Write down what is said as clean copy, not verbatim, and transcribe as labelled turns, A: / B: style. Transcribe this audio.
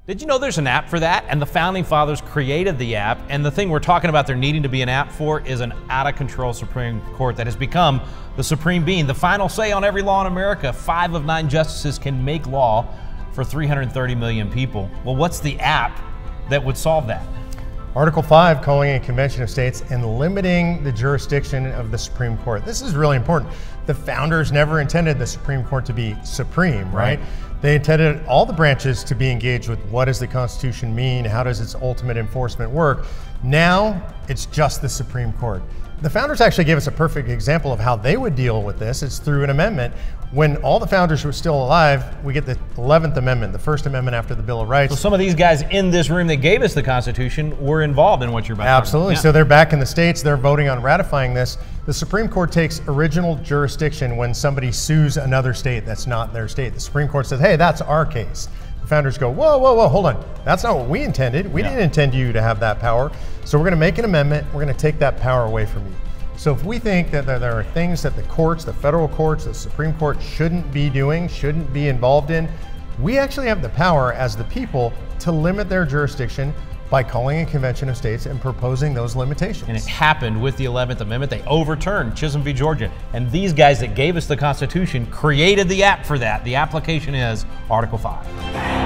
A: Did you know there's an app for that? And the Founding Fathers created the app, and the thing we're talking about there needing to be an app for is an out-of-control Supreme Court that has become the supreme being, the final say on every law in America. 5 of 9 justices can make law for 330 million people. Well, what's the app that would solve that?
B: Article 5, calling a convention of states and limiting the jurisdiction of the Supreme Court. This is really important. The founders never intended the Supreme Court to be supreme, right? They intended all the branches to be engaged with what does the Constitution mean, how does its ultimate enforcement work. Now, it's just the Supreme Court. The founders actually gave us a perfect example of how they would deal with this. It's through an amendment. When all the founders were still alive, we get the 11th Amendment, the first amendment after the Bill of Rights.
A: So some of these guys in this room that gave us the Constitution were involved in what you're about to
B: Absolutely.
A: Yeah.
B: So they're back in the states, they're voting on ratifying this. The Supreme Court takes original jurisdiction when somebody sues another state that's not their state. The Supreme Court says, hey, that's our case. The founders go, whoa, whoa, whoa, hold on. That's not what we intended. We didn't intend you to have that power. So we're going to make an amendment. We're going to take that power away from you. So if we think that there are things that the courts, the federal courts, the Supreme Court shouldn't be doing, shouldn't be involved in, we actually have the power as the people to limit their jurisdiction by calling a convention of states and proposing those limitations.
A: And it happened with the 11th Amendment. They overturned Chisholm v. Georgia. And these guys that gave us the Constitution created the app for that. The application is Article 5.